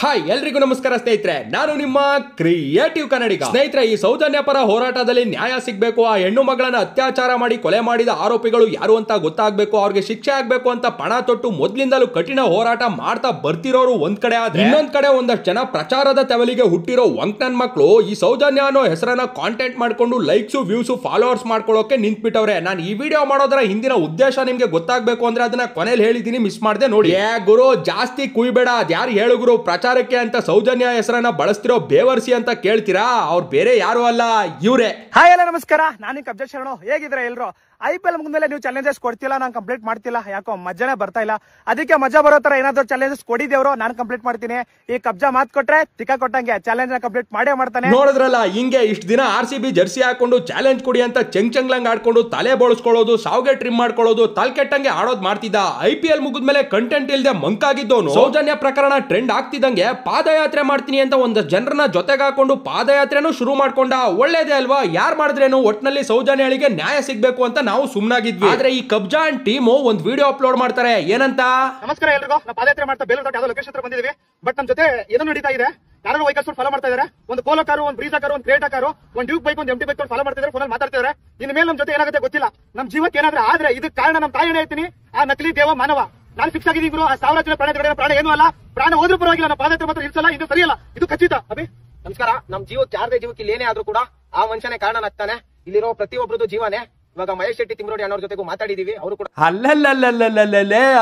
Hi ಎಲ್ರಿಗೂ ನಮಸ್ಕಾರ ಸ್ನೇಹಿತರೆ, ನಾನು ನಿಮ್ಮ ಕ್ರಿಯೇಟಿವ್ ಕನ್ನಡಿಗ. ಸ್ನೇಹಿತರೆ, ಈ ಸೌಜನ್ಯ ಪರ ಹೋರಾಟದಲ್ಲಿ ನ್ಯಾಯ ಸಿಗಬೇಕು. ಆ ಹೆಣ್ಣು ಮಗಳನ್ನ ಅತ್ಯಾಚಾರ ಮಾಡಿ ಕೊಲೆ ಮಾಡಿದ ಆರೋಪಿಗಳು ಯಾರು ಅಂತ ಗೊತ್ತಾಗಬೇಕು, ಅವ್ರಿಗೆ ಶಿಕ್ಷೆ ಆಗಬೇಕು ಅಂತ ಪಣ ತೊಟ್ಟು ಮೊದಲಿಂದಲೂ ಕಠಿಣ ಹೋರಾಟ ಮಾಡ್ತಾ ಬರ್ತಿರೋರು ಒಂದ್ ಕಡೆ ಆದ್ರೆ, ಇನ್ನೊಂದ್ ಕಡೆ ಒಂದಷ್ಟು ಜನ ಪ್ರಚಾರದ ತೆವಲಿಗೆ ಹುಟ್ಟಿರೋ ವಂಕ್ ಮಕ್ಕಳು ಈ ಸೌಜನ್ಯ ಅನ್ನೋ ಹೆಸರನ್ನ ಕಾಂಟೆಂಟ್ ಮಾಡ್ಕೊಂಡು ಲೈಕ್ಸ್ ವ್ಯೂಸ್ ಫಾಲೋವರ್ಸ್ ಮಾಡ್ಕೊಳ್ಳೋಕೆ ನಿಂತ್ಬಿಟ್ಟವ್ರೆ. ನಾನು ಈ ವಿಡಿಯೋ ಮಾಡೋದ್ರ ಹಿಂದಿನ ಉದ್ದೇಶ ನಿಮ್ಗೆ ಗೊತ್ತಾಗಬೇಕು ಅಂದ್ರೆ ಅದನ್ನ ಕೊನೆಯಲ್ಲಿ ಹೇಳಿದೀನಿ, ಮಿಸ್ ಮಾಡದೆ ನೋಡಿ. ಗುರು ಜಾಸ್ತಿ ಕುಯ್ಬೇಡ, ಅದ್ಯಾರು ಹೇಳು ಗುರು, ಪ್ರಚಾರಕ್ಕೆ ಅಂತ ಸೌಜನ್ಯ ಹೆಸರನ್ನ ಬಳಸ್ತಿರೋ ಬೇವರ್ಸಿ ಅಂತ ಕೇಳ್ತೀರಾ? ಅವ್ರು ಬೇರೆ ಯಾರು ಅಲ್ಲ, ಇವ್ರೆ. ಹಾಯ್ ಎಲ್ಲ ನಮಸ್ಕಾರ, ನಾನು ಕಬ್ಜಾ ಶರಣು. ಹೇಗಿದ್ರೆ ಎಲ್ರು? IPL ಮುಗಿದ್ಮೇಲೆ ನೀವು ಚಾಲೆಂಜಸ್ ಕೊಡ್ತಿಲ್ಲ, ನಾನು ಕಂಪ್ಲೀಟ್ ಮಾಡ್ತಿಲ್ಲ, ಯಾಕೋ ಮಜಾನೇ ಬರ್ತಾ ಇಲ್ಲ. ಅದಕ್ಕೆ ಮಜಾ ಬರೋ ತರ ಏನಾದ್ರು ಚಾಲೆಂಜಸ್ ಕೊಡಿದೇವ್ರು, ನಾನು ಕಂಪ್ಲೀಟ್ ಮಾಡ್ತೀನಿ. ಈ ಕಬ್ಜಾ ಮಾತ್ ಕೊಟ್ರೆ ತಿಕ್ಕ ಕೊಟ್ಟಂಗೆ ಚಾಲೆಂಜ್ ನ ಕಂಪ್ಲೀಟ್ ಮಾಡೇ ಮಾಡ್ತಾನೆ. ನೋಡಿದ್ರಲ್ಲ, ಹಿಂಗೆ ಇಷ್ಟ ದಿನ RCB ಜರ್ಸಿ ಹಾಕೊಂಡು ಚಾಲೆಂಜ್ ಕೊಡಿ ಅಂತ ಚೆಂಗ್ಲಂಗ್ ಆಡ್ಕೊಂಡು ತಲೆ ಬೋಳಿಸ್ಕೊಳ್ಳೋದು, ಸಾವ್ಗೆ ಟ್ರಿಮ್ ಮಾಡ್ಕೊಳ್ಳೋದು, ತಲೆ ಕೆಟ್ಟಂಗೆ ಆಡೋದ್ ಮಾಡ್ತಿದ್ದ. IPL ಮುಗಿದ್ಮೇಲೆ ಕಂಟೆಂಟ್ ಇಲ್ದೆ ಮಂಕಾಗಿದ್ದವನು ಸೌಜನ್ಯ ಪ್ರಕರಣ ಟ್ರೆಂಡ್ ಆಗ್ತಿದ್ದಂಗೆ ಪಾದಯಾತ್ರೆ ಮಾಡ್ತೀನಿ ಅಂತ ಒಂದಷ್ಟು ಜನರನ್ನ ಜೊತೆಗೆ ಹಾಕೊಂಡು ಪಾದಯಾತ್ರೆನೂ ಶುರು ಮಾಡ್ಕೊಂಡ. ಒಳ್ಳೇದೇ ಅಲ್ವಾ? ಯಾರು ಮಾಡಿದ್ರೇನು, ಒಟ್ನಲ್ಲಿ ಸೌಜನ್ಯಳಿಗೆ ನ್ಯಾಯ ಸಿಗ್ಬೇಕು ಅಂತ ನಾವು ಸುಮ್ನಾಗಿದ್ವಿ. ಆದ್ರೆ ಈ ಕಬ್ಜಾ ಟೀಮ್ ಒಂದ್ ವಿಡಿಯೋ ಅಪ್ಲೋಡ್ ಮಾಡ್ತಾರೆ. ಏನಂತ? ನಮಸ್ಕಾರ ಎಲ್ರಿಗೂ, ನಾವು ಪಾದಯಾತ್ರೆ ಮಾಡ್ತಾ ಬೇಲೂರು ಯಾವ್ದೋ ಲೊಕೇಶನ್ ಹತ್ರ ಬಂದಿದೀವಿ. ಬಟ್ ನಮ್ ಜೊತೆ ಏನೋ ನಡೀತಾ ಇದೆ. ಯಾರು ವೆಹಿಕಲ್ಸ್ ಫಾಲೋ ಮಾಡ್ತಾ ಇದಾರೆ. ಒಂದು ಪೋಲೋ ಕಾರು, ಒಂದು ಬ್ರೀಜಾ ಕಾರು, ಒಂದು ಕ್ರೇಟಾ ಕಾರು, ಒಂದು ಡ್ಯೂಕ್ ಬೈಕ್, ಒಂದು MT ಬೈಕ್ ಫಾಲೋ ಮಾಡ್ತಾ ಇದಾರೆ, ಫೋನಲ್ಲಿ ಮಾತಾಡ್ತಿದ್ದಾರೆ. ಇನ್ನು ಮೇಲೆ ನಮ್ ಜೊತೆ ಏನಾಗುತ್ತೆ ಗೊತ್ತಿಲ್ಲ. ನಮ್ ಜೀವಕ್ಕೆ ಏನಾದ್ರೆ ಆದ್ರೆ ಇದಕ್ಕೆ ಕಾರಣ ನಮ್ ತಾಯಿ ಹೇಳ್ತೀನಿ, ಆ ನಕಲಿ ದೇವ ಮಾನವ. ನಾನು ಫಿಕ್ಸ್ ಆಗಿದ್ದೀನಿ ಗುರು. ಆ 1000 ಜನ ಪ್ರಾಣ ಏನು ಅಲ್ಲ, ಪ್ರಾಣ ಹೋದ್ರೂ ಪರವಾಗಿಲ್ಲ, ನಾವು ಪಾದಯಾತ್ರೆ ಮಾತ್ರ ಇರ್ಸಲ್ಲ. ಇದು ಸರಿಯಲ್ಲ, ಇದು ಖಚಿತ. ಅಭಿ ನಮಸ್ಕಾರ. ನಮ್ ಜೀವಕ್ಕೆ ಯಾರದೇ ಜೀವಕ್ಕೆ ಇಲ್ಲಿ ಏನೇ ಆದ್ರೂ ಕೂಡ ಆ ಮನುಷ್ಯನೇ ಕಾರಣನಾಗ್ತಾನೆ. ಇಲ್ಲಿರೋ ಪ್ರತಿಯೊಬ್ಬರದ್ದು ಜೀವನೇ. ಇವಾಗ ಮಹೇಶ್ ಶೆಟ್ಟಿ ತಿಮ್ಮರೋಡಿ ಅನ್ನೋರ್ ಜೊತೆಗೂ ಮಾತಾಡಿದೀವಿ. ಅವರು ಕೂಡ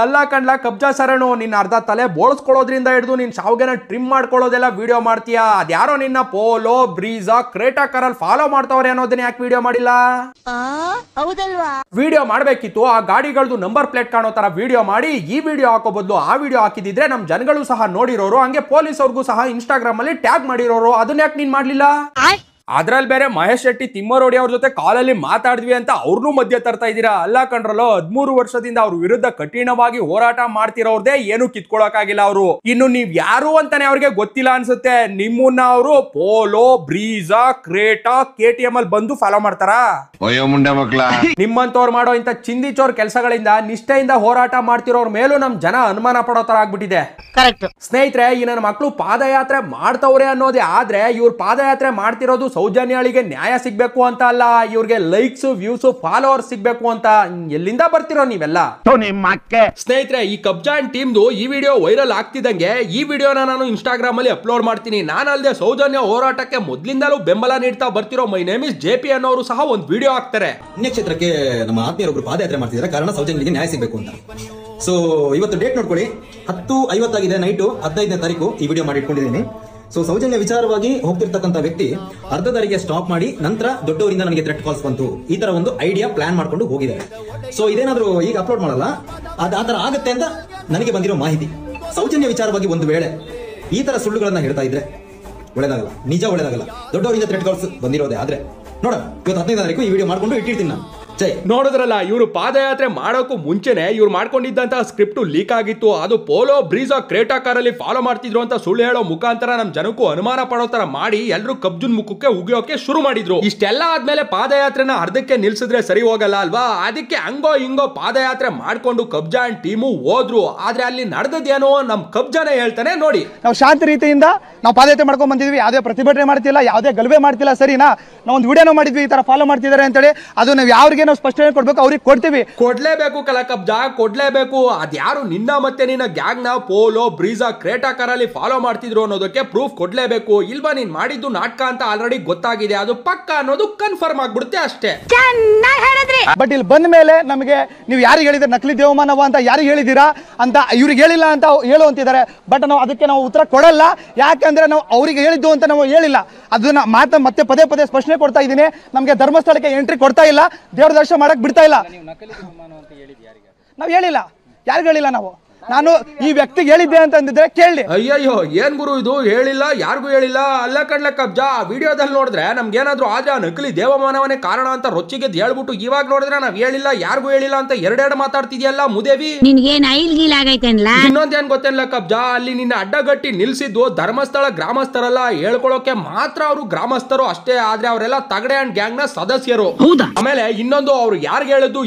ಅಲ್ಲ ಕಣ್ಲಾ ಕಬ್ಜಾ ಸರಣು, ನಿನ್ನ ಅರ್ಧ ತಲೆ ಬೋಳ್ಸ್ಕೊಳ್ಳೋದ್ರಿಂದ ಹಿಡಿದು ನಿನ್ ಸಾವ್ಗೆನ ಟ್ರಿಮ್ ಮಾಡ್ಕೊಳ್ಳೋದೆಲ್ಲ ವಿಡಿಯೋ ಮಾಡ್ತೀಯಾ? ಅದ್ಯಾರೋ ನಿನ್ನ ಪೋಲೋ ಬ್ರೀಜಾ ಕ್ರೇಟಾ ಕಾರಲ್ಲಿ ಫಾಲೋ ಮಾಡ್ತಾವ್ರೆ ಅನ್ನೋದನ್ನ ಯಾಕೆ ವಿಡಿಯೋ ಮಾಡಿಲ್ಲ? ವಿಡಿಯೋ ಮಾಡ್ಬೇಕಿತ್ತು. ಆ ಗಾಡಿಗಳದ್ದು ನಂಬರ್ ಪ್ಲೇಟ್ ಕಾಣೋ ತರ ವಿಡಿಯೋ ಮಾಡಿ ಈ ವಿಡಿಯೋ ಹಾಕೋ ಬದಲು ಆ ವಿಡಿಯೋ ಹಾಕಿದಿದ್ರೆ ನಮ್ ಜನಗಳು ಸಹ ನೋಡಿರೋರು, ಹಂಗೆ ಪೊಲೀಸ್ ಅವ್ರಿಗೂ ಸಹ ಇನ್ಸ್ಟಾಗ್ರಾಮ್ ಅಲ್ಲಿ ಟ್ಯಾಗ್ ಮಾಡಿರೋರು. ಅದನ್ನ ಯಾಕೆ ನೀನ್ ಮಾಡ್ಲಿಲ್ಲ? ಅದ್ರಲ್ಲಿ ಬೇರೆ ಮಹೇಶ್ ಶೆಟ್ಟಿ ತಿಮ್ಮರೋಡಿ ಅವ್ರ ಜೊತೆ ಕಾಲಲ್ಲಿ ಮಾತಾಡಿದ್ವಿ ಅಂತ ಅವ್ರನ್ನೂ ಮಧ್ಯ ತರ್ತಾ ಇದ್ದೀರಾ. ಅಲ್ಲ ಕಣ್ರಲ್ಲೋ, 13 ವರ್ಷದಿಂದ ಅವ್ರ ವಿರುದ್ಧ ಕಠಿಣವಾಗಿ ಹೋರಾಟ ಮಾಡ್ತಿರೋರ್ದೇ ಏನು ಕಿತ್ಕೊಳಕಾಗಿಲ್ಲ ಅವರು. ಇನ್ನು ನೀವ್ ಯಾರು ಅಂತಾನೆ ಅವ್ರಿಗೆ ಗೊತ್ತಿಲ್ಲ ಅನ್ಸುತ್ತೆ. ನಿಮ್ಮನ್ನ ಅವರು ಪೋಲೋ ಬ್ರೀಜಾ ಕ್ರೇಟಾ KTM ಅಲ್ಲಿ ಬಂದು ಫಾಲೋ ಮಾಡ್ತಾರ? ನಿಮ್ಮಂತವ್ರು ಮಾಡೋ ಇಂತ ಚಿಂದಿಚೋರ್ ಕೆಲಸಗಳಿಂದ ನಿಷ್ಠೆಯಿಂದ ಹೋರಾಟ ಮಾಡ್ತಿರೋರ್ ಮೇಲೂ ನಮ್ ಜನ ಅನುಮಾನ ಪಡೋ ತರ ಆಗ್ಬಿಟ್ಟಿದೆ. ಸ್ನೇಹಿತರೆ, ಈ ನನ್ನ ಮಕ್ಕಳು ಪಾದಯಾತ್ರೆ ಮಾಡ್ತವ್ರೆ ಅನ್ನೋದೇ ಆದ್ರೆ, ಇವ್ರು ಪಾದಯಾತ್ರೆ ಮಾಡ್ತಿರೋದು ಸೌಜನ್ಯಳಿಗೆ ನ್ಯಾಯ ಸಿಗ್ಬೇಕು ಅಂತ ಅಲ್ಲ, ಇವ್ರಿಗೆ ಲೈಕ್ಸ್ ವ್ಯೂಸ್ ಫಾಲೋವರ್ಸ್ ಸಿಗ್ಬೇಕು ಅಂತ. ಎಲ್ಲಿಂದ ಬರ್ತಿರೋ ನೀವೆಲ್ಲ? ಸ್ನೇಹಿತರೆ, ಈ ಕಬ್ಜಾ ಟೀಮ್ದು ಈ ವಿಡಿಯೋ ವೈರಲ್ ಆಗ್ತಿದ್ದಂಗೆ ಈ ವಿಡಿಯೋನ ನಾನು ಇನ್ಸ್ಟಾಗ್ರಾಮ್ ಅಲ್ಲಿ ಅಪ್ಲೋಡ್ ಮಾಡ್ತೀನಿ. ನಾನಲ್ದೆ ಸೌಜನ್ಯ ಹೋರಾಟಕ್ಕೆ ಮೊದಲಿಂದಲೂ ಬೆಂಬಲ ನೀಡ್ತಾ ಬರ್ತಿರೋ ಮೈ ನೇಮ್ ಇಸ್ JP ಅನ್ನೋರು ಸಹ ಒಂದು ವಿಡಿಯೋ ಹಾಕ್ತಾರೆ. ಪುಣ್ಯಕ್ಷೇತ್ರಕ್ಕೆ ನಮ್ಮ ಆತ್ಮೀಯರೊಬ್ರು ಪಾದಯಾತ್ರೆ ಮಾಡ್ತಿದ್ದಾರೆ, ಕಾರಣ ಸೌಜನ್ಯಳಿಗೆ ನ್ಯಾಯ ಸಿಗಬೇಕು ಅಂತ. ಸೊ ಇವತ್ತು ಡೇಟ್ ನೋಡ್ಕೊಳ್ಳಿ, 10:50 ಆಗಿದೆ, ನೈಟು 15ನೇ ತಾರೀಕು ಈ ವಿಡಿಯೋ ಮಾಡಿ ಇಟ್ಕೊಂಡಿದ್ದೀನಿ. ಸೊ ಸೌಜನ್ಯ ವಿಚಾರವಾಗಿ ಹೋಗ್ತಿರ್ತಕ್ಕಂಥ ವ್ಯಕ್ತಿ ಅರ್ಧ ದಾರಿಗೆ ಸ್ಟಾಪ್ ಮಾಡಿ ನಂತರ ದೊಡ್ಡವರಿಂದ ನನಗೆ ಥ್ರೆಟ್ ಕಾಲ್ಸ್ ಬಂತು, ಈ ತರ ಒಂದು ಐಡಿಯಾ ಪ್ಲಾನ್ ಮಾಡ್ಕೊಂಡು ಹೋಗಿದ್ದಾರೆ. ಸೊ ಇದೇನಾದ್ರೂ ಈಗ ಅಪ್ಲೋಡ್ ಮಾಡಲ್ಲ, ಆ ತರ ಆಗುತ್ತೆ ಅಂತ ನನಗೆ ಬಂದಿರೋ ಮಾಹಿತಿ. ಸೌಜನ್ಯ ವಿಚಾರವಾಗಿ ಒಂದು ವೇಳೆ ಈ ತರ ಸುಳ್ಳುಗಳನ್ನ ಹೇಳ್ತಾ ಇದ್ರೆ ಒಳ್ಳೇದಾಗಲ್ಲ, ನಿಜ ಒಳ್ಳೇದಾಗಲ್ಲ. ದೊಡ್ಡವರಿಂದ ಥ್ರೆಟ್ ಕಾಲ್ಸ್ ಬಂದಿರೋದೇ ಆದ್ರೆ ನೋಡ, ಇವತ್ತು 15ನೇ ತಾರೀಕು ಈ ವಿಡಿಯೋ ಮಾಡ್ಕೊಂಡು ಇಟ್ಟಿರ್ತೀನಿ ನಾನು. ನೋಡಿದ್ರಲ್ಲ, ಇವರು ಪಾದಯಾತ್ರೆ ಮಾಡೋಕ್ಕೂ ಮುಂಚೆನೆ ಇವ್ರು ಮಾಡ್ಕೊಂಡಿದ್ದಂತ ಸ್ಕ್ರಿಪ್ಟ್ ಲೀಕ್ ಆಗಿತ್ತು. ಅದು ಪೋಲೋ ಬ್ರೀಜಾ ಕ್ರೇಟಾ ಕಾರಲ್ಲಿ ಫಾಲೋ ಮಾಡ್ತಿದ್ರು ಅಂತ ಸುಳ್ಳು ಹೇಳೋ ಮುಖಾಂತರ ನಮ್ ಜನಕ್ಕೂ ಅನುಮಾನ ಪಡೋ ತರ ಮಾಡಿ ಎಲ್ರು ಕಬ್ಜುನ್ ಮುಖಕ್ಕೆ ಉಗಿಯೋಕೆ ಶುರು ಮಾಡಿದ್ರು. ಇಷ್ಟೆಲ್ಲ ಆದ್ಮೇಲೆ ಪಾದಯಾತ್ರೆನ ಅರ್ಧಕ್ಕೆ ನಿಲ್ಸಿದ್ರೆ ಸರಿ ಹೋಗಲ್ಲ ಅಲ್ವಾ? ಅದಕ್ಕೆ ಹಂಗೋ ಹಿಂಗೋ ಪಾದಯಾತ್ರೆ ಮಾಡ್ಕೊಂಡು ಕಬ್ಜಾ ಟೀಮು ಹೋದ್ರು. ಆದ್ರೆ ಅಲ್ಲಿ ನಡೆದದೇನೋ ನಮ್ ಕಬ್ಜಾನೇ ಹೇಳ್ತಾನೆ ನೋಡಿ. ನಾವು ಶಾಂತಿ ರೀತಿಯಿಂದ ನಾವು ಪಾದಯಾತ್ರೆ ಮಾಡ್ಕೊಂಡ್ ಬಂದಿದ್ವಿ, ಯಾವುದೇ ಪ್ರತಿಭಟನೆ ಮಾಡ್ತಿಲ್ಲ, ಯಾವುದೇ ಗಲಭೆ ಮಾಡ್ತಿಲ್ಲ, ಸರಿನಾ? ನಾವು ಒಂದು ವಿಡಿಯೋನ ಮಾಡಿದ್ವಿ, ಈ ತರ ಫಾಲೋ ಮಾಡ್ತಿದ್ದಾರೆ ಅಂತೇಳಿ. ಅದು ನಾವು ಯಾರಿಗೆ ನಾವು ಸ್ಪಷ್ಟನೆ ಕೊಡ್ಬೇಕು, ಅವ್ರಿಗೆ ಕೊಡ್ತೀವಿ. ಕೊಡ್ಲೇಬೇಕು ಕಲ ಕಬ್ಜಾ, ಕೊಡ್ಲೇಬೇಕು. ಅದ್ಯಾರು ನಿನ್ನ ಮತ್ತೆ ನಿನ್ನ ಗ್ಯಾಂಗ್ ನ ಪೋಲೋ ಬ್ರೀಜಾ ಕ್ರೇಟಾ ಕಾರಲ್ಲಿ ಫಾಲೋ ಮಾಡ್ತಿದ್ರು ಅನ್ನೋದಕ್ಕೆ ಪ್ರೂಫ್ ಕೊಡ್ಲೇಬೇಕು. ಇಲ್ವಾ ನೀನ್ ಮಾಡಿದ್ದು ನಾಟಕ ಅಂತ ಆಲ್ರೆಡಿ ಗೊತ್ತಾಗಿದೆ, ಅದು ಪಕ್ಕ ಅನ್ನೋದು ಕನ್ಫರ್ಮ್ ಆಗ್ಬಿಡುತ್ತೆ ಅಷ್ಟೇ. ಬಟ್ ಇಲ್ಲಿ ಬಂದ ಮೇಲೆ ನಮಗೆ ನೀವು ಯಾರಿಗೆ ಹೇಳಿದ್ರೆ ನಕಲಿ ದೇವಮಾನವ ಅಂತ ಯಾರಿಗೆ ಹೇಳಿದೀರಾ ಅಂತ ಇವ್ರಿಗೆ ಹೇಳಿಲ್ಲ ಅಂತ ಹೇಳು ಅಂತಿದ್ದಾರೆ. ಬಟ್ ನಾವು ಅದಕ್ಕೆ ನಾವು ಉತ್ತರ ಕೊಡಲ್ಲ, ಯಾಕಂದ್ರೆ ನಾವು ಅವ್ರಿಗೆ ಹೇಳಿದ್ದು ಅಂತ ನಾವು ಹೇಳಿಲ್ಲ. ಅದನ್ನ ಮತ್ತೆ ಪದೇ ಪದೇ ಸ್ಪಷ್ಟನೆ ಕೊಡ್ತಾ ಇದ್ದೀನಿ. ನಮ್ಗೆ ಧರ್ಮಸ್ಥಳಕ್ಕೆ ಎಂಟ್ರಿ ಕೊಡ್ತಾ ಇಲ್ಲ, ದೇವ್ರ ದರ್ಶನ ಮಾಡಕ್ ಬಿಡ್ತಾ ಇಲ್ಲ. ನಾವು ಹೇಳಿಲ್ಲ, ಯಾರಿಗೂ ಹೇಳಿಲ್ಲ. ನಾನು ಈ ವ್ಯಕ್ತಿಗೆ ಹೇಳಿದ್ದೆ ಅಂತಂದಿದ್ರೆ ಕೇಳಿ. ಅಯ್ಯಯ್ಯೋ, ಏನ್ ಗುರು ಇದು? ಹೇಳಿಲ್ಲ, ಯಾರಿಗೂ ಹೇಳಿಲ್ಲ. ಅಲ್ಲ ಕಣ್ಲ ಕಬ್ಜಾ, ವಿಡಿಯೋದಲ್ಲಿ ನೋಡಿದ್ರೆ ನಮ್ಗೇನಾದ್ರು ಆದ್ರೆ ನಕಲಿ ದೇವಮಾನವನೇ ಕಾರಣ ಅಂತ ರೊಚ್ಚಿಗೆ ಹೇಳ್ಬಿಟ್ಟು ಇವಾಗ ನೋಡಿದ್ರೆ ನಾವ್ ಹೇಳಿಲ್ಲ, ಯಾರಿಗೂ ಹೇಳಿಲ್ಲ ಅಂತ ಎರಡೆರಡು ಮಾತಾಡ್ತಿದ್ಯಲ್ಲ ಮುದೇವಿ. ಇನ್ನೊಂದೇನ್ ಗೊತ್ತೇನಲ್ಲ ಕಬ್ಜಾ, ಅಲ್ಲಿ ನಿನ್ನ ಅಡ್ಡಗಟ್ಟಿ ನಿಲ್ಸಿದ್ದು ಧರ್ಮಸ್ಥಳ ಗ್ರಾಮಸ್ಥರಲ್ಲ, ಹೇಳ್ಕೊಳಕ್ಕೆ ಮಾತ್ರ ಅವರು ಗ್ರಾಮಸ್ಥರು ಅಷ್ಟೇ. ಆದ್ರೆ ಅವರೆಲ್ಲ ತಗಡೆ ಅಂಡ್ ಗ್ಯಾಂಗ್ ನ ಸದಸ್ಯರು. ಆಮೇಲೆ ಇನ್ನೊಂದು, ಅವ್ರು ಯಾರಿಗೆ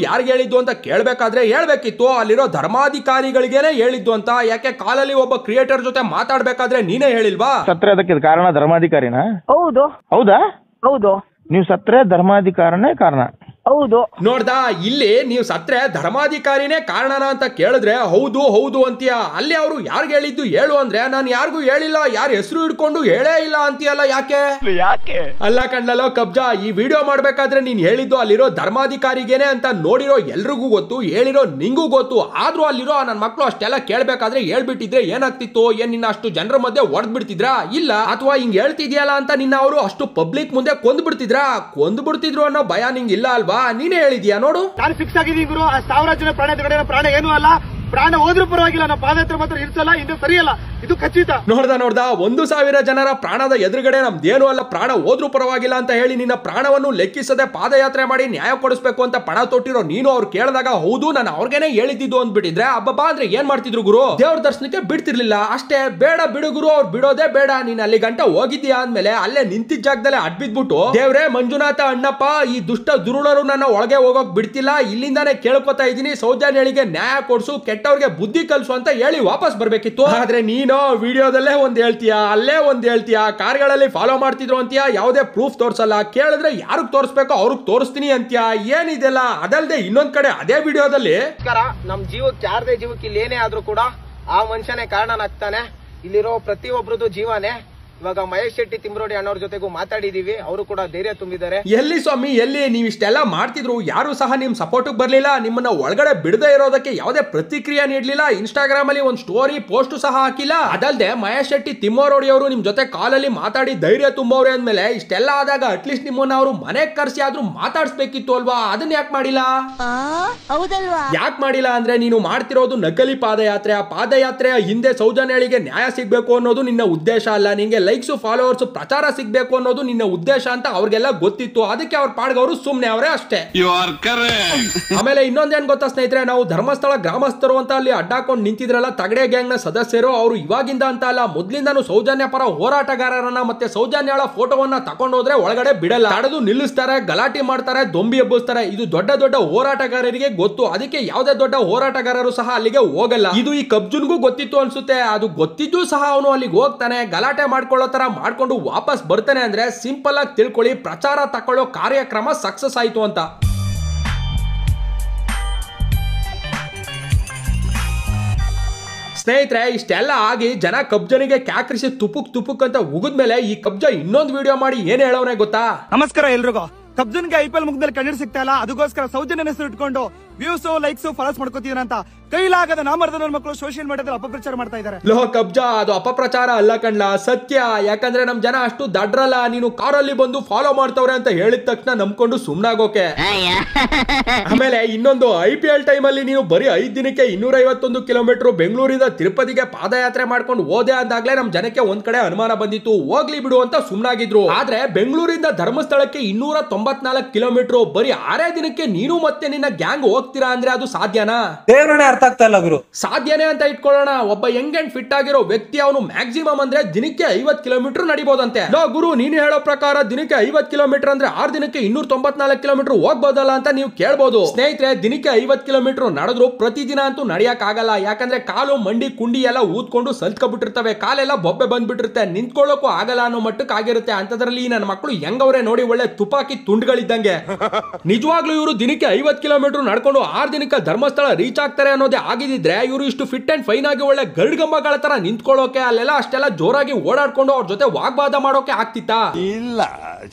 ಹೇಳಿದ್ದು ಅಂತ ಕೇಳ್ಬೇಕಾದ್ರೆ ಹೇಳ್ಬೇಕಿತ್ತು ಅಲ್ಲಿರೋ ಧರ್ಮಾಧಿಕಾರಿಗಳಿಗೆ ವಿಡಿಯೋದಲ್ಲೇನೆ ಹೇಳಿದ್ದು ಅಂತ. ಯಾಕೆ ಕಾಲಲ್ಲಿ ಒಬ್ಬ ಕ್ರಿಯೇಟರ್ ಜೊತೆ ಮಾತಾಡ್ಬೇಕಾದ್ರೆ ನೀನೇ ಹೇಳಿಲ್ವಾ? ಸತ್ರೆ ಅದಕ್ಕೆ ಕಾರಣ ಧರ್ಮಾಧಿಕಾರಿನ? ಹೌದು. ಹೌದಾ? ಹೌದು. ನೀವು ಸತ್ರೆ ಧರ್ಮಾಧಿಕಾರನೇ ಕಾರಣ? ಹೌದು. ನೋಡ್ದಾ, ಇಲ್ಲಿ ನೀವು ಸತ್ರೆ ಧರ್ಮಾಧಿಕಾರಿನೇ ಕಾರಣನ ಅಂತ ಕೇಳಿದ್ರೆ ಹೌದು ಹೌದು ಅಂತೀಯ. ಅಲ್ಲಿ ಅವರು ಯಾರ್ಗೆ ಹೇಳಿದ್ದು ಹೇಳು ಅಂದ್ರೆ ನಾನು ಯಾರಿಗೂ ಹೇಳಿಲ್ಲ, ಯಾರ ಹೆಸರು ಹಿಡ್ಕೊಂಡು ಹೇಳೇ ಇಲ್ಲ ಅಂತೀಯಲ್ಲ, ಯಾಕೆ? ಅಲ್ಲ ಕಣ್ಲಲ್ಲೋ ಕಬ್ಜಾ, ಈ ವಿಡಿಯೋ ಮಾಡ್ಬೇಕಾದ್ರೆ ನೀನ್ ಹೇಳಿದ್ದು ಅಲ್ಲಿರೋ ಧರ್ಮಾಧಿಕಾರಿಗೇನೆ ಅಂತ ನೋಡಿರೋ ಎಲ್ರಿಗೂ ಗೊತ್ತು, ಹೇಳಿರೋ ನಿಂಗೂ ಗೊತ್ತು. ಆದ್ರೂ ಅಲ್ಲಿರೋ ನನ್ನ ಮಕ್ಕಳು ಅಷ್ಟೆಲ್ಲ ಕೇಳ್ಬೇಕಾದ್ರೆ ಹೇಳ್ಬಿಟ್ಟಿದ್ರೆ ಏನಾಗ್ತಿತ್ತು? ಏನ್ ನಿನ್ನ ಅಷ್ಟು ಜನರ ಮಧ್ಯೆ ಹೊಡೆದ್ ಬಿಡ್ತಿದ್ರಾ? ಇಲ್ಲ, ಅಥವಾ ಹಿಂಗ್ ಹೇಳ್ತಿದ್ಯಲ್ಲ ಅಂತ ನಿನ್ನ ಅವರು ಅಷ್ಟು ಪಬ್ಲಿಕ್ ಮುಂದೆ ಕೊಂದ್ ಬಿಡ್ತಿದ್ರು ಅನ್ನೋ ಭಯ ನಿಂಗೆ ಇಲ್ಲ ಅಲ್ವಾ? ನೀನೇ ಹೇಳಿದ್ಯಾ ನೋಡು. ನಾನು ಫಿಕ್ಸ್ ಆಗಿದ್ದೀನಿ ಗುರು. ಆ 1000 ಜನ ಪ್ರಾಣ ಎದುರುಗಡೆ ಪ್ರಾಣ ಏನೂ ಅಲ್ಲ. ಪ್ರಾಣ ಹೋದ್ರೂ ಪರವಾಗಿಲ್ಲ, ನಮ್ಮ ಪಾದಯಾತ್ರೆ ಮಾತ್ರ ಇರ್ಸಲ್ಲ, ಇದು ಸರಿಯಲ್ಲ, ಇದು ಖಚಿತ. ನೋಡ್ದ 1,000 ಜನರ ಪ್ರಾಣದ ಎದುರುಗಡೆ ನಮ್ದೇನು ಅಲ್ಲ, ಪ್ರಾಣ ಹೋದ್ರೂ ಪರವಾಗಿಲ್ಲ ಅಂತ ಹೇಳಿ ನಿನ್ನ ಪ್ರಾಣವನ್ನು ಲೆಕ್ಕಿಸದೆ ಪಾದಯಾತ್ರೆ ಮಾಡಿ ನ್ಯಾಯ ಕೊಡಿಸ್ಬೇಕು ಅಂತ ಪಣ ತೊಟ್ಟಿರೋ ನೀನು ಅವ್ರು ಕೇಳಿದಾಗ ಹೌದು ನಾನು ಅವ್ರಿಗೇನೆ ಹೇಳಿದ್ದು ಅಂದ್ಬಿಟ್ಟಿದ್ರೆ ಅಬ್ಬಬ್ಬಾ ಅಂದ್ರೆ ಏನ್ ಮಾಡ್ತಿದ್ರು ಗುರು? ದೇವ್ರ ದರ್ಶನಕ್ಕೆ ಬಿಡ್ತಿರ್ಲಿಲ್ಲ ಅಷ್ಟೇ. ಬೇಡ ಬಿಡು ಗುರು, ಅವ್ರು ಬಿಡೋದೇ ಬೇಡ. ನೀನ್ ಅಲ್ಲಿ ಗಂಟ ಹೋಗಿದ್ಯಾ ಅಂದ್ಮೇಲೆ ಅಲ್ಲೇ ನಿಂತಿದ್ದ ಜಾಗದಲ್ಲೇ ಅಡ್ಬಿದ್ಬಿಟ್ಟು ದೇವ್ರೇ ಮಂಜುನಾಥ ಅಣ್ಣಪ್ಪ, ಈ ದುಷ್ಟ ದುರುಳರು ನನ್ನ ಒಳಗೆ ಹೋಗೋಕ್ ಬಿಡ್ತಿಲ್ಲ, ಇಲ್ಲಿಂದಾನೇ ಕೇಳ್ಕೊತಾ ಇದೀನಿ, ಸೌಜನ್ಯಳಿಗೆ ನ್ಯಾಯ ಕೊಡ್ಸು, ಕೆಟ್ಟವ್ರಿಗೆ ಬುದ್ಧಿ ಕಲ್ಸು ಅಂತ ಹೇಳಿ ವಾಪಸ್ ಬರ್ಬೇಕಿತ್ತು. ಆದ್ರೆ ನೀನು ವಿಡಿಯೋದಲ್ಲೇ ಒಂದ್ ಹೇಳ್ತೀಯಾ, ಅಲ್ಲೇ ಒಂದ್ ಹೇಳ್ತೀಯಾ, ಕಾರ್ಗಳಲ್ಲಿ ಫಾಲೋ ಮಾಡ್ತಿದ್ರು ಅಂತೀಯಾ, ಯಾವುದೇ ಪ್ರೂಫ್ ತೋರ್ಸಲ್ಲ, ಕೇಳಿದ್ರೆ ಯಾರಿಗ್ ತೋರಿಸ್ಬೇಕೋ ಅವ್ರಿಗೆ ತೋರಿಸ್ತೀನಿ ಅಂತೀಯಾ. ಏನಿದೆಲ್ಲ? ಅದಲ್ದೆ ಇನ್ನೊಂದ್ ಕಡೆ ಅದೇ ವಿಡಿಯೋದಲ್ಲಿ ನಮ್ ಜೀವಕ್ಕೆ ಯಾರದೇ ಜೀವಕ್ಕೆ ಇಲ್ಲಿ ಏನೇ ಆದ್ರೂ ಕೂಡ ಆ ಮನುಷ್ಯನೇ ಕಾರಣನಾಗ್ತಾನೆ. ಇಲ್ಲಿರೋ ಪ್ರತಿಯೊಬ್ಬರದು ಜೀವನೇ. ಇವಾಗ ಮಹೇಶ್ ಶೆಟ್ಟಿ ತಿಮ್ರೋಡಿ ಅಣ್ಣವ್ರ ಜೊತೆಗೂ ಮಾತಾಡಿದೀವಿ, ಅವರು ಕೂಡ ಧೈರ್ಯ ತುಂಬಿದ್ದಾರೆ. ಎಲ್ಲಿ ಸ್ವಾಮಿ ಎಲ್ಲಿ? ನೀವು ಇಷ್ಟೆಲ್ಲ ಮಾಡ್ತಿದ್ರು, ಯಾರು ಸಹ ನಿಮ್ ಸಪೋರ್ಟ್ ಬರ್ಲಿಲ್ಲ, ನಿಮ್ಮನ್ನ ಒಳಗಡೆ ಬಿಡದೆ ಇರೋದಕ್ಕೆ ಯಾವುದೇ ಪ್ರತಿಕ್ರಿಯೆ ನೀಡ್ಲಿಲ್ಲ, ಇನ್ಸ್ಟಾಗ್ರಾಮ್ ಅಲ್ಲಿ ಒಂದು ಸ್ಟೋರಿ ಪೋಸ್ಟ್ ಸಹ ಹಾಕಿಲ್ಲ. ಅದಲ್ದೆ ಮಹೇಶ್ ಶೆಟ್ಟಿ ತಿಮ್ಮರೋಡಿ ಅವರು ನಿಮ್ ಜೊತೆ ಕಾಲಲ್ಲಿ ಮಾತಾಡಿ ಧೈರ್ಯ ತುಂಬವ್ರೆ ಅಂದ್ಮೇಲೆ ಇಷ್ಟೆಲ್ಲ ಆದಾಗ ಅಟ್ಲೀಸ್ಟ್ ನಿಮ್ಮನ್ನ ಅವರು ಮನೆಗೆ ಕರ್ಸಿ ಆದ್ರೂ ಮಾತಾಡ್ಸ್ಬೇಕಿತ್ತು ಅಲ್ವಾ? ಅದನ್ನ ಯಾಕೆ ಮಾಡಿಲ್ಲ? ಯಾಕೆ ಮಾಡಿಲ್ಲ ಅಂದ್ರೆ ನೀನು ಮಾಡ್ತಿರೋದು ನಕಲಿ ಪಾದಯಾತ್ರೆ. ಆ ಪಾದಯಾತ್ರೆಯ ಹಿಂದೆ ಸೌಜನ್ಯಳಿಗೆ ನ್ಯಾಯ ಸಿಗ್ಬೇಕು ಅನ್ನೋದು ನಿನ್ನ ಉದ್ದೇಶ ಅಲ್ಲ, ನಿಂಗೆ ಲೈಕ್ಸ್ ಫಾಲೋವರ್ಸ್ ಪ್ರಚಾರ ಸಿಗ್ಬೇಕು ಅನ್ನೋದು ನಿನ್ನ ಉದ್ದೇಶ ಅಂತ ಅವ್ರಿಗೆಲ್ಲ ಗೊತ್ತಿತ್ತು. ಅದಕ್ಕೆ ಅವ್ರ ಪಾಡ್ಗೆ ಅವರು ಸುಮ್ನೆ ಅವರೇ ಅಷ್ಟೇ. ಆಮೇಲೆ ಇನ್ನೊಂದೇನ್ ಗೊತ್ತಾ ಸ್ನೇಹಿತರೆ, ನಾವು ಧರ್ಮಸ್ಥಳ ಗ್ರಾಮಸ್ಥರು ಅಂತ ಅಲ್ಲಿ ಅಡ್ಡಾಕೊಂಡು ನಿಂತಿದ್ರಲ್ಲ ತಗಡೆ ಗ್ಯಾಂಗ್ ನ ಸದಸ್ಯರು, ಅವರು ಇವಾಗಿಂದ ಅಂತ ಅಲ್ಲ ಮೊದ್ಲಿಂದಾನು ಸೌಜನ್ಯ ಪರ ಹೋರಾಟಗಾರರನ್ನ ಮತ್ತೆ ಸೌಜನ್ಯಳ ಫೋಟೋವನ್ನ ತಕೊಂಡೋದ್ರೆ ಒಳಗಡೆ ಬಿಡಲ್ಲ, ತಡೆದು ನಿಲ್ಲಿಸ್ತಾರೆ, ಗಲಾಟೆ ಮಾಡ್ತಾರೆ, ದೊಂಬಿ ಎಬ್ಬಿಸ್ತಾರೆ. ಇದು ದೊಡ್ಡ ದೊಡ್ಡ ಹೋರಾಟಗಾರರಿಗೆ ಗೊತ್ತು. ಅದಕ್ಕೆ ಯಾವುದೇ ದೊಡ್ಡ ಹೋರಾಟಗಾರರು ಸಹ ಅಲ್ಲಿಗೆ ಹೋಗಲ್ಲ. ಇದು ಈ ಕಬ್ಜುನ್ಗೂ ಗೊತ್ತಿತ್ತು ಅನ್ಸುತ್ತೆ. ಅದು ಗೊತ್ತಿದ್ದು ಸಹ ಅವನು ಅಲ್ಲಿಗೆ ಹೋಗ್ತಾನೆ, ಗಲಾಟೆ ಮಾಡ್ಕೊಳ್ಳೋ ತರ ಮಾಡ್ಕೊಂಡು ವಾಪಸ್ ಬರ್ತಾನೆ. ಅಂದ್ರೆ ಸಿಂಪಲ್ ಆಗಿ ತಿಳ್ಕೊಳ್ಳಿ, ಪ್ರಚಾರ ತಕೊಳ್ಳೋ ಕಾರ್ಯಕ್ರಮ ಸಕ್ಸಸ್ ಆಯ್ತು ಅಂತ. ಸ್ನೇಹಿತರೆ, ಇಷ್ಟೆಲ್ಲ ಆಗಿ ಜನ ಕಬ್ಜನಿಗೆ ಕ್ಯಾಕ್ರಿಸಿ ತುಪುಕ್ ಅಂತ ಉಗಿದ್ಮೇಲೆ ಈ ಕಬ್ಜ ಇನ್ನೊಂದು ವಿಡಿಯೋ ಮಾಡಿ ಏನ್ ಹೇಳೋನೆ ಗೊತ್ತಾ? ನಮಸ್ಕಾರ ಎಲ್ರಿಗೂ. ಕಬ್ಜನ್ಗೆ IPL ಮುಖದಲ್ಲಿ ಕಣ್ಣೀರ್ ಸಿಗ್ತಾ ಇಲ್ಲ, ಅದಕ್ಕೋಸ್ಕರ ಸೌಜನ್ಯ ಹೆಸರು ಇಟ್ಕೊಂಡು ವ್ಯೂಸ್ ಲೈಕ್ಸ್ ಫಾಲೋಸ್ ಮಾಡ್ಕೋತಿದಾರೆ ಅಂತ ಕೈಲಾಗದ ನಾಮರ್ದನ ಮಕ್ಕಳು ಸೋಷಿಯಲ್ ಮೀಡಿಯಾದಲ್ಲಿ ಅಪಪ್ರಚಾರ ಮಾಡ್ತಾ ಇದ್ದಾರೆ. ಲೋ ಕಬ್ಜಾ, ಅದು ಅಪಪ್ರಚಾರ ಅಲ್ಲ ಕಣ್ಲಾ, ಸತ್ಯ. ಯಾಕಂದ್ರೆ ನಮ್ ಜನ ಅಷ್ಟು ದಡ್ರಲ್ಲ. ನೀನು ಕಾರಲ್ಲಿ ಬಂದು ಫಾಲೋ ಮಾಡ್ತವ್ರೆ ಅಂತ ಹೇಳಿದ ತಕ್ಷಣ ನಂಬ್ಕೊಂಡು ಸುಮ್ನಾಗೋಕೆ. ಆಮೇಲೆ ಇನ್ನೊಂದು, IPL ಟೈಮ್ ಅಲ್ಲಿ ನೀನು ಬರೀ 5 ದಿನಕ್ಕೆ 251 ಕಿಲೋಮೀಟರ್ ಬೆಂಗಳೂರಿಂದ ತಿರುಪತಿಗೆ ಪಾದಯಾತ್ರೆ ಮಾಡ್ಕೊಂಡು ಹೋದೆ ಅಂದಾಗ್ಲೇ ನಮ್ ಜನಕ್ಕೆ ಒಂದ್ ಕಡೆ ಅನುಮಾನ ಬಂದಿತ್ತು, ಹೋಗ್ಲಿ ಬಿಡು ಅಂತ ಸುಮ್ನಾಗಿದ್ರು. ಆದ್ರೆ ಬೆಂಗಳೂರಿಂದ ಧರ್ಮಸ್ಥಳಕ್ಕೆ 294 ಕಿಲೋಮೀಟರ್ ಬರೀ 6 ದಿನಕ್ಕೆ ನೀನು ಮತ್ತೆ ನಿನ್ನ ಗ್ಯಾಂಗ್ ಹೋಗ್ತೀರಾ ಅಂದ್ರೆ ಅದು ಸಾಧ್ಯನಾ? ದೇವರೇ ಅರ್ಥ ಆಗ್ತಾ ಇಲ್ಲ ಗುರು. ಸಾಧ್ಯನೇ ಅಂತ ಇಟ್ಕೊಳ್ಳೋಣ. ಒಬ್ಬ ಯಂಗ್ ಅಂಡ್ ಫಿಟ್ ಆಗಿರೋ ವ್ಯಕ್ತಿ ಅವನು ಮ್ಯಾಕ್ಸಿಮಮ್ ಅಂದ್ರೆ ದಿನಕ್ಕೆ 50 ಕಿಲೋಮೀಟರ್ ನಡಿಬಹುದಂತೆ. ನೋ ಗುರು, ನೀನು ಹೇಳೋ ಪ್ರಕಾರ ದಿನಕ್ಕೆ 50 ಕಿಲೋಮೀಟರ್ ಅಂದ್ರೆ 6 ದಿನಕ್ಕೆ 294 ಕಿಲೋಮೀಟರ್ ಹೋಗ್ಬೋದಲ್ಲ ಅಂತ ನೀವು ಕೇಳ್ಬೋದು. ಸ್ನೇಹಿತರೆ, ದಿನಕ್ಕೆ 50 ಕಿಲೋಮೀಟರ್ ನಡೆದ್ರು ಪ್ರತಿದಿನ ಅಂತೂ ನಡಿಯಕ್ ಆಗಲ್ಲ. ಯಾಕಂದ್ರೆ ಕಾಲು ಮಂಡಿ ಕುಂಡಿ ಎಲ್ಲ ಊದ್ಕೊಂಡು ಸಲ್ತ್ಕೊಬಿಟ್ಟಿರ್ತವೆ, ಕಾಲೆಲ್ಲ ಬೊಬ್ಬೆ ಬಂದ್ಬಿಟ್ಟಿರುತ್ತೆ, ನಿಂತ್ಕೊಳ್ಳೋಕು ಆಗಲ್ಲ ಅನ್ನೋ ಮಟ್ಟಕ್ಕೆ ಆಗಿರುತ್ತೆ. ಅಂತದ್ರಲ್ಲಿ ನನ್ನ ಮಕ್ಕಳು ಹೆಂಗವ್ರೆ ನೋಡಿ, ಒಳ್ಳೆ ತುಪಾಕಿ ತುಂಡುಗಳಿದ್ದಂಗೆ. ನಿಜವಾಗ್ಲೂ ಇವರು ದಿನಕ್ಕೆ 50 ಕಿಲೋಮೀಟರ್ ನಡ್ಕೊಂಡು 6 ದಿನಕ್ಕೆ ಧರ್ಮಸ್ಥಳ ರೀಚ್ ಆಗ್ತಾರೆ ಅನ್ನೋದೇ ಆಗಿದ್ರೆ ಇವರು ಇಷ್ಟು ಫಿಟ್ ಅಂಡ್ ಫೈನ್ ಆಗಿ ಒಳ್ಳೆ ಗರುಡ್ಗಂಬಗಳ ತರ ನಿಂತ್ಕೊಳ್ಳೋಕೆ, ಅಲ್ಲೆಲ್ಲ ಅಷ್ಟೆಲ್ಲ ಜೋರಾಗಿ ಓಡಾಡ್ಕೊಂಡು ಅವ್ರ ಜೊತೆ ವಾಗ್ವಾದ ಮಾಡೋಕೆ ಆಗ್ತಿತ್ತಾ? ಇಲ್ಲ,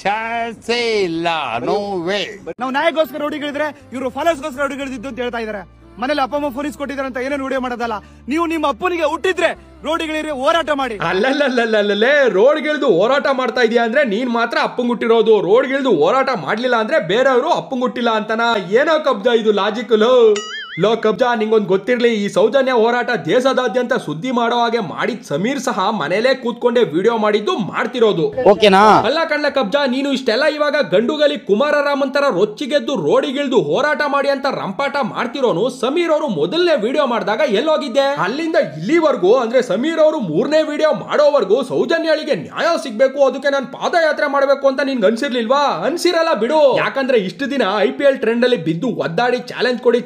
ಚಾನ್ಸೇ ಇಲ್ಲ, ನೋ ವೇ. ನಾವು ನ್ಯಾಯಕ್ಕೋಸ್ಕರ ರೋಡಿಗಳಿದ್ರೆ ಇವರು ಫಾಲೋಸ್ಗೋಸ್ಕರ ರೋಡಿಗಳಿದ್ದು ಅಂತ ಹೇಳ್ತಾ ಇದಾರೆ. ಮನೇಲಿ ಅಪ್ಪ ಅಮ್ಮ ಫೋನ್ ಇಸ್ಕೊಟ್ಟಿದ್ದಾರೆ ಅಂತ ಏನೇನು ವಿಡಿಯೋ ಮಾಡೋದಲ್ಲ. ನೀವು ನಿಮ್ಮ ಅಪ್ಪನಿಗೆ ಹುಟ್ಟಿದ್ರೆ ರೋಡಿಗಳಿದ್ರೆ ಹೋರಾಟ ಮಾಡಿ. ಅಲ್ಲಲ್ಲೇ, ರೋಡ್ಗಿಳಿದು ಹೋರಾಟ ಮಾಡ್ತಾ ಇದೀಯ ಅಂದ್ರೆ ನೀನ್ ಮಾತ್ರ ಅಪ್ಪಂಗುಟ್ಟಿರೋದು, ರೋಡ್ಗಿಳಿದು ಹೋರಾಟ ಮಾಡ್ಲಿಲ್ಲ ಅಂದ್ರೆ ಬೇರೆಯವರು ಅಪ್ಪಂಗುಟ್ಟಿಲ್ಲ ಅಂತನಾ? ಏನೋ ಕಬ್ಜಾ ಇದು ಲಾಜಿಕ್? ಲೋ ಕಬ್ಜಾ, ನಿಂಗೊಂದು ಗೊತ್ತಿರ್ಲಿ, ಈ ಸೌಜನ್ಯ ಹೋರಾಟ ದೇಶದಾದ್ಯಂತ ಸುದ್ದಿ ಮಾಡೋ ಹಾಗೆ ಮಾಡಿದ್ ಸಮೀರ್ ಸಹ ಮನೇಲೆ ಕೂತ್ಕೊಂಡೆ ವಿಡಿಯೋ ಮಾಡಿದ್ದು ಮಾಡ್ತಿರೋದು. ಓಕೆನಾ? ಅಲ್ಲ ಕಣ್ಣ ಕಬ್ಜಾ, ನೀನು ಇಷ್ಟೆಲ್ಲ ಇವಾಗ ಗಂಡುಗಲಿ ಕುಮಾರರಾಮನ್ ತರ ರೊಚ್ಚಿಗೆದ್ದು ರೋಡಿಗಿಳಿದು ಹೋರಾಟ ಮಾಡಿ ಅಂತ ರಂಪಾಟ ಮಾಡ್ತಿರೋನು ಸಮೀರ್ ಅವರು ಮೊದಲನೇ ವಿಡಿಯೋ ಮಾಡಿದಾಗ ಎಲ್ಲೋಗಿದ್ದೆ? ಅಲ್ಲಿಂದ ಇಲ್ಲಿವರೆಗೂ ಅಂದ್ರೆ ಸಮೀರ್ ಅವರು 3ನೇ ವಿಡಿಯೋ ಮಾಡೋವರೆಗೂ ಸೌಜನ್ಯಳಿಗೆ ನ್ಯಾಯ ಸಿಗ್ಬೇಕು, ಅದಕ್ಕೆ ನಾನು ಪಾದಯಾತ್ರೆ ಮಾಡ್ಬೇಕು ಅಂತ ನಿನ್ಗೆ ಅನ್ಸಿರ್ಲಿಲ್ವಾ? ಅನ್ಸಿರಲ್ಲ ಬಿಡು. ಯಾಕಂದ್ರೆ ಇಷ್ಟು ದಿನ IPL ಟ್ರೆಂಡ್ ಅಲ್ಲಿ ಬಿದ್ದು ಒದ್ದಾಡಿ ಚಾಲೆಂಜ್ ಕೊಡಿ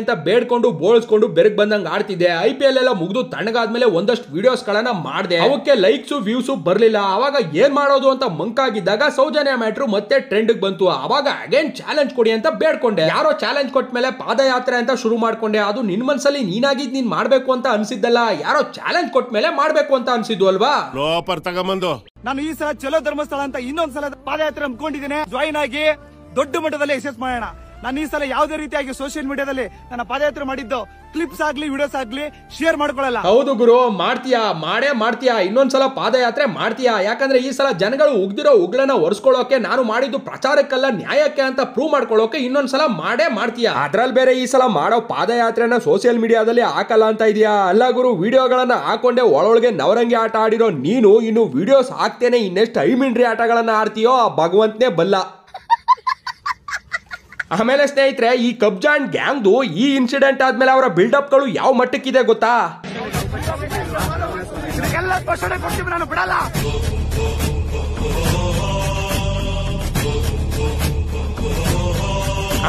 ಅಂತ ಬೇಡ್ಕೊಂಡು ಬೋಳ್ಸ್ಕೊಂಡು ಬೆರಗ್ ಬಂದಂಗ್ ಆಡ್ತಿದ್ದೆ. IPL ಎಲ್ಲ ಮುಗಿದು ತಣ್ಣಗಾದ್ಮೇಲೆ ಒಂದಷ್ಟು ವಿಡಿಯೋಸ್ ಗಳನ್ನ ಮಾಡಿದೆ. ಅವಕ್ಕೆ ಲೈಕ್ಸ್ ವ್ಯೂಸ್ ಬರ್ಲಿಲ್ಲ. ಅವಾಗ ಏನ್ ಮಾಡೋದು ಅಂತ ಮಂಕಾಗಿದ್ದಾಗ ಸೌಜನ್ಯ ಮ್ಯಾಟ್ರು ಮತ್ತೆ ಟ್ರೆಂಡ್ ಬಂತು. ಅವಾಗ ಅಗೇನ್ ಚಾಲೆಂಜ್ ಕೊಡಿ ಅಂತ ಬೇಡ್ಕೊಂಡೆ. ಯಾರೋ ಚಾಲೆಂಜ್ ಕೊಟ್ಟ ಮೇಲೆ ಪಾದಯಾತ್ರೆ ಅಂತ ಶುರು ಮಾಡ್ಕೊಂಡೆ. ಅದು ನಿನ್ ಮನ್ಸಲ್ಲಿ ನೀನಾಗಿದ್ ನೀನ್ ಮಾಡ್ಬೇಕು ಅಂತ ಅನ್ಸಿದ್ದಲ್ಲ, ಯಾರೋ ಚಾಲೆಂಜ್ ಕೊಟ್ಟ ಮೇಲೆ ಮಾಡ್ಬೇಕು ಅಂತ ಅನ್ಸಿದ್ದು ಅಲ್ವಾ. ನಾನು ಈ ಸಲ ಚಲೋ ಧರ್ಮಸ್ಥಳ ಅಂತ ಇನ್ನೊಂದ್ಸಲ ಪಾದಯಾತ್ರೆ ಹಮ್ಮಿಕೊಂಡಿದ್ದೀನಿ. ಜಾಯಿನ್ ಆಗಿ ದೊಡ್ಡ ಮಟ್ಟದಲ್ಲಿ ಯಶಸ್ಸು ಮಾಡೋಣ. ನಾನು ಈ ಸಲ ಯಾವುದೇ ರೀತಿಯಾಗಿ ಸೋಷಿಯಲ್ ಮೀಡಿಯಾದಲ್ಲಿ ನನ್ನ ಪಾದಯಾತ್ರೆ ಮಾಡಿದ್ದು ಕ್ಲಿಪ್ಸ್ ಆಗ್ಲಿ ವಿಡಿಯೋಸ್ ಆಗ್ಲಿ ಶೇರ್ ಮಾಡ್ಕೊಳ್ಳಲ್ಲ. ಹೌದು ಗುರು, ಮಾಡ್ತೀಯಾ, ಮಾಡೇ ಮಾಡ್ತೀಯಾ. ಇನ್ನೊಂದ್ಸಲ ಪಾದಯಾತ್ರೆ ಮಾಡ್ತೀಯಾ. ಯಾಕಂದ್ರೆ ಈ ಸಲ ಜನಗಳು ಉಗ್ದಿರೋ ಉಗ್ಳನ್ನ ಒರೆಸ್ಕೊಳ್ಳೋಕೆ, ನಾನು ಮಾಡಿದ್ದು ಪ್ರಚಾರಕ್ಕಲ್ಲ ನ್ಯಾಯಕ್ಕೆ ಅಂತ ಪ್ರೂವ್ ಮಾಡ್ಕೊಳ್ಳೋಕೆ ಇನ್ನೊಂದ್ಸಲ ಮಾಡೇ ಮಾಡ್ತೀಯಾ. ಅದ್ರಲ್ಲಿ ಬೇರೆ ಈ ಸಲ ಮಾಡೋ ಪಾದಯಾತ್ರೆನ ಸೋಷಿಯಲ್ ಮೀಡಿಯಾದಲ್ಲಿ ಹಾಕಲ್ಲ ಅಂತ ಇದೆಯಾ? ಅಲ್ಲ ಗುರು, ವಿಡಿಯೋಗಳನ್ನ ಹಾಕೊಂಡೆ ಒಳೊಳಗೆ ನವರಂಗಿ ಆಟ ಆಡಿರೋ ನೀನು ಇನ್ನು ವಿಡಿಯೋಸ್ ಹಾಕ್ತೇನೆ ಇನ್ನೆಷ್ಟು ಐಮಿಂಡ್ರಿ ಆಟಗಳನ್ನ ಆಡ್ತೀಯೋ ಆ ಭಗವಂತನೇ ಬಲ್ಲ. ಆಮೇಲೆ ಸ್ನೇಹಿತರೆ, ಈ ಕಬ್ಜಾ ಅಂಡ್ ಗ್ಯಾಂಗ್ದು ಈ ಇನ್ಸಿಡೆಂಟ್ ಆದ್ಮೇಲೆ ಅವರ ಬಿಲ್ಡಪ್ ಗಳು ಯಾವ ಮಟ್ಟಕ್ಕಿದೆ ಗೊತ್ತಾ?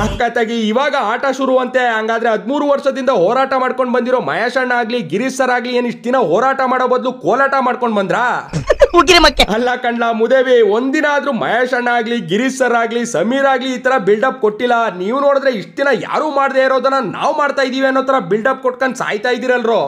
ಅಕ್ಕತ್ತಾಗಿ ಇವಾಗ ಆಟ ಶುರುವಂತೆ. ಹಂಗಾದ್ರೆ 13 ವರ್ಷದಿಂದ ಹೋರಾಟ ಮಾಡ್ಕೊಂಡ್ ಬಂದಿರೋ ಮಹೇಶ್ ಅಣ್ಣ ಆಗ್ಲಿ ಗಿರೀಶ್ ಸರ್ ಆಗ್ಲಿ ಏನ್ ಇಷ್ಟ ದಿನ ಹೋರಾಟ ಮಾಡೋ ಬದಲು ಕೋಲಾಟ ಮಾಡ್ಕೊಂಡ್ ಬಂದ್ರಾ? ಅಲ್ಲ ಕಣ್ಲ ಮುದೇವಿ, ಒಂದಿನ ಆದ್ರೂ ಮಹೇಶ್ ಅಣ್ಣ ಆಗ್ಲಿ ಗಿರೀಶ್ ಸರ್ ಆಗ್ಲಿ ಸಮೀರ್ ಆಗ್ಲಿ ಈ ತರ ಬಿಲ್ಡಪ್ ಕೊಟ್ಟಿಲ್ಲ. ನೀವು ನೋಡಿದ್ರೆ ಇಷ್ಟ ದಿನ ಯಾರು ಮಾಡದೆ ಇರೋದನ್ನ ನಾವು ಮಾಡ್ತಾ ಇದೀವಿ ಅನ್ನೋ ತರ ಬಿಲ್ಡಪ್ ಕೊಟ್ಕೊಂಡ್ ಸಾಯ್ತಾ ಇದೀರಲ್ರೋ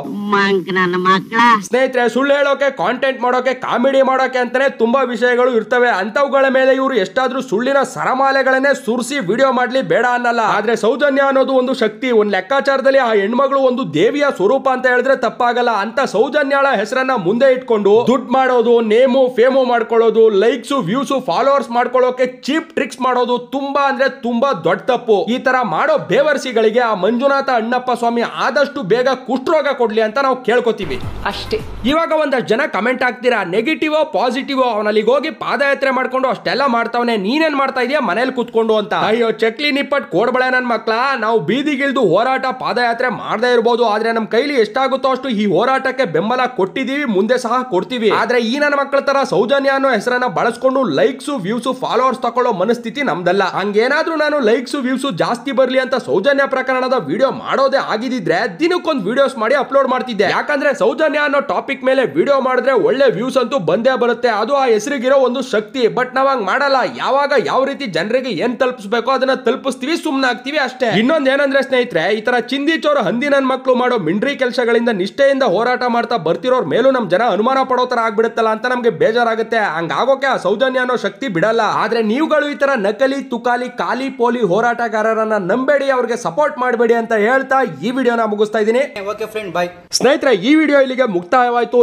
ಸ್ನೇಹಿತರೆ. ಸುಳ್ಳು ಹೇಳೋಕೆ, ಕಾಂಟೆಂಟ್ ಮಾಡೋಕೆ, ಕಾಮಿಡಿ ಮಾಡೋಕೆ ಅಂತಾನೆ ತುಂಬಾ ವಿಷಯಗಳು ಇರ್ತವೆ. ಅಂತವುಗಳ ಮೇಲೆ ಇವರು ಎಷ್ಟಾದ್ರೂ ಸುಳ್ಳಿನ ಸರಮಾಲೆಗಳನ್ನೇ ಸುರಿಸಿ ವಿಡಿಯೋ ಮಾಡ್ಲಿ ಬೇಡ ಅನ್ನಲ್ಲ. ಆದ್ರೆ ಸೌಜನ್ಯ ಅನ್ನೋದು ಒಂದು ಶಕ್ತಿ. ಒಂದ್ ಲೆಕ್ಕಾಚಾರದಲ್ಲಿ ಆ ಹೆಣ್ಮಗಳು ಒಂದು ದೇವಿಯ ಸ್ವರೂಪ ಅಂತ ಹೇಳಿದ್ರೆ ತಪ್ಪಾಗಲ್ಲ. ಅಂತ ಸೌಜನ್ಯಳ ಹೆಸರನ್ನ ಮುಂದೆ ಇಟ್ಕೊಂಡು ದುಡ್ಡು ಮಾಡೋದು, ನೇಮು ಫೇಮು ಮಾಡ್ಕೊಳ್ಳೋದು, ಲೈಕ್ಸ್ ವ್ಯೂಸ್ ಫಾಲೋವರ್ಸ್ ಮಾಡ್ಕೊಳ್ಳೋಕೆ ಚೀಪ್ ಟ್ರಿಕ್ಸ್ ಮಾಡೋದು ತುಂಬಾ ಅಂದ್ರೆ ತುಂಬಾ ದೊಡ್ಡ ತಪ್ಪು. ಈ ತರ ಮಾಡೋ ಬೇವರ್ಸಿಗಳಿಗೆ ಆ ಮಂಜುನಾಥ ಅಣ್ಣಪ್ಪ ಸ್ವಾಮಿ ಆದಷ್ಟು ಬೇಗ ಕುಷ್ಠರೋಗ ಕೊಡ್ಲಿ ಅಂತ ನಾವು ಕೇಳ್ಕೊತೀವಿ ಅಷ್ಟೇ. ಇವಾಗ ಒಂದಷ್ಟು ಜನ ಕಮೆಂಟ್ ಆಗ್ತೀರಾ, ನೆಗೆಟಿವ್ ಪಾಸಿಟಿವ್, ಅವನಲ್ಲಿ ಹೋಗಿ ಪಾದಯಾತ್ರೆ ಮಾಡ್ಕೊಂಡು ಅಷ್ಟೆಲ್ಲ ಮಾಡ್ತಾವನೆ, ನೀನೇನ್ ಮಾಡ್ತಾ ಇದೀಯ ಮನೇಲಿ ಕೂತ್ಕೊಂಡು ಅಂತ. ಅಯ್ಯೋ ಚಕ್ಲಿ ನಿಪ್ಪಟ್ ಕೋಡ್ಬಳೆ ನನ್ ಮಕ್ಳ, ನಾವು ಬೀದಿಗಿಳಿದು ಹೋರಾಟ ಪಾದಯಾತ್ರೆ ಮಾಡದೇ ಇರ್ಬೋದು, ಆದ್ರೆ ನಮ್ ಕೈಲಿ ಎಷ್ಟಾಗುತ್ತೋ ಅಷ್ಟು ಈ ಹೋರಾಟಕ್ಕೆ ಬೆಂಬಲ ಕೊಟ್ಟಿದೀವಿ, ಮುಂದೆ ಸಹ ಕೊಡ್ತೀವಿ. ಆದ್ರೆ ಈ ನನ್ನ ಮಕ್ಕಳ ತರ ಸೌಜನ್ಯ ಅನ್ನೋ ಹೆಸರನ್ನ ಬಳಸ್ಕೊಂಡು ಲೈಕ್ಸ್ ವ್ಯೂಸ್ ಫಾಲೋವರ್ಸ್ ತಕೊಳ್ಳೋ ಮನಸ್ಥಿತಿ ನಮ್ದಲ್ಲ. ಹಂಗೇನಾದ್ರೂ ನಾನು ಲೈಕ್ಸ್ ವ್ಯೂಸ್ ಜಾಸ್ತಿ ಬರ್ಲಿ ಅಂತ ಸೌಜನ್ಯ ಪ್ರಕರಣದ ವಿಡಿಯೋ ಮಾಡೋದೇ ಆಗಿದ್ರೆ ದಿನಕ್ಕೊಂದು ವಿಡಿಯೋಸ್ ಮಾಡಿ ಅಪ್ಲೋಡ್ ಮಾಡ್ತಿದ್ದೆ. ಯಾಕಂದ್ರೆ ಸೌಜನ್ಯ ಅನ್ನೋ ಟಾಪಿಕ್ ಮೇಲೆ ವಿಡಿಯೋ ಮಾಡಿದ್ರೆ ಒಳ್ಳೆ ವ್ಯೂಸ್ ಅಂತೂ ಬಂದೇ ಬರುತ್ತೆ. ಅದು ಆ ಹೆಸರಿಗಿರೋ ಒಂದು ಶಕ್ತಿ. ಬಟ್ ನಾವ್ ಹಂಗ್ ಮಾಡಲ್ಲ. ಯಾವಾಗ ಯಾವ ರೀತಿ ಜನರಿಗೆ ಏನ್ ತಲುಪಿಸಬೇಕೋ ಅದನ್ನ ತಲುಪಿಸ್ತೀವಿ, ಸುಮ್ನೆ ಆಗ್ತೀವಿ ಅಷ್ಟೇ. ಇನ್ನೊಂದ್ ಏನಂದ್ರೆ ಸ್ನೇಹಿತರೆ, ಈ ತರ ಚಿಂದಿಚೋರು ಹಂದಿ ನನ್ ಮಕ್ಕಳು ಮಾಡೋ ಮಿಂಡ್ರಿ ಕೆಲಸಗಳಿಂದ ನಿಷ್ಠೆಯಿಂದ ಹೋರಾಟ ಮಾಡ್ತಾ ಬರ್ತಿರೋರ್ ಮೇಲೂ ನಮ್ ಜನ ಅನುಮಾನ ಪಡೋ ತರ ಆಗ್ಬಿಡುತ್ತಲ್ಲ ಅಂತ ನಮ್ಗೆ ಬೇಜಾರಾಗುತ್ತೆ. ಹಂಗಾಗೋಕೆ ಆ ಸೌಜನ್ಯ ಅನ್ನೋ ಶಕ್ತಿ ಬಿಡಲ್ಲ. ಆದ್ರೆ ನೀವುಗಳು ಈ ತರ ನಕಲಿ ತುಕಾಲಿ ಕಾಲಿ ಪೋಲಿ ಹೋರಾಟಗಾರರನ್ನ ನಂಬೇಡಿ, ಅವ್ರಿಗೆ ಸಪೋರ್ಟ್ ಮಾಡಬೇಡಿ ಅಂತ ಹೇಳ್ತಾ ಈ ವಿಡಿಯೋನ ಮುಗಿಸ್ತಾ ಇದೀನಿ. ಸ್ನೇಹಿತರೆ, ಈ ವಿಡಿಯೋ ಇಲ್ಲಿಗೆ ಮುಕ್ತಾಯವಾಯ್ತು.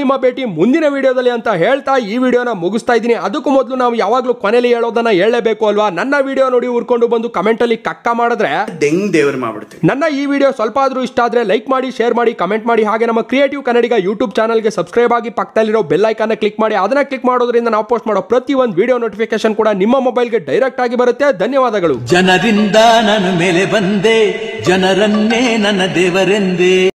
ನಿಮ್ಮ ಭೇಟಿ ಮುಂದಿನ ವಿಡಿಯೋದಲ್ಲಿ ಅಂತ ಹೇಳ್ತಾ ಈ ವಿಡಿಯೋನ ಮುಗಿಸ್ತಾ ಇದೀನಿ. ಅದಕ್ಕೂ ಮೊದಲು ನಾವು ಯಾವಾಗ್ಲೂ ಕೊನೆಯಲ್ಲಿ ಹೇಳೋದನ್ನ ಹೇಳಲೇಬೇಕು ಅಲ್ವಾ? ನನ್ನ ವಿಡಿಯೋ ನೋಡಿ ಉರ್ಕೊಂಡು ಬಂದು ಕಮೆಂಟ್ ಅಲ್ಲಿ ಕಕ್ಕ ಮಾಡಿದ್ರೆ ನನ್ನ ಈ ವಿಡಿಯೋ ಸ್ವಲ್ಪ ಆದ್ರೂ ಇಷ್ಟ ಆದ್ರೆ ಲೈಕ್ ಮಾಡಿ, ಶೇರ್ ಮಾಡಿ, ಕಮೆಂಟ್ ಮಾಡಿ. ಹಾಗೆ ನಮ್ಮ ಕ್ರಿಯೇಟಿವ್ ಕನ್ನಡಿಗ ಯೂಟ್ಯೂಬ್ ಚಾನಲ್ಗೆ ಸಬ್ಸ್ಕ್ರೈಬ್ ಆಗಿ ಪಕ್ಕದಲ್ಲಿರೋ ಬೆಲ್ ಐಕಾನ್ ಕ್ಲಿಕ್ ಮಾಡಿ. ಅದನ್ನ ಕ್ಲಿಕ್ ಮಾಡೋದ್ರಿಂದ ನಾವು ಪೋಸ್ಟ್ ಮಾಡೋ ಪ್ರತಿ ಒಂದು ವಿಡಿಯೋ ನೋಟಿಫಿಕೇಶನ್ ಕೂಡ ನಿಮ್ಮ ಮೊಬೈಲ್ಗೆ ಡೈರೆಕ್ಟ್ ಆಗಿ ಬರುತ್ತೆ. ಧನ್ಯವಾದಗಳು. ಜನರಿಂದ ನನ್ನ ಮೇಲೆ ಬಂದೆ, ಜನರನ್ನೇ ನನ್ನ ದೇವರೆಂದೇ.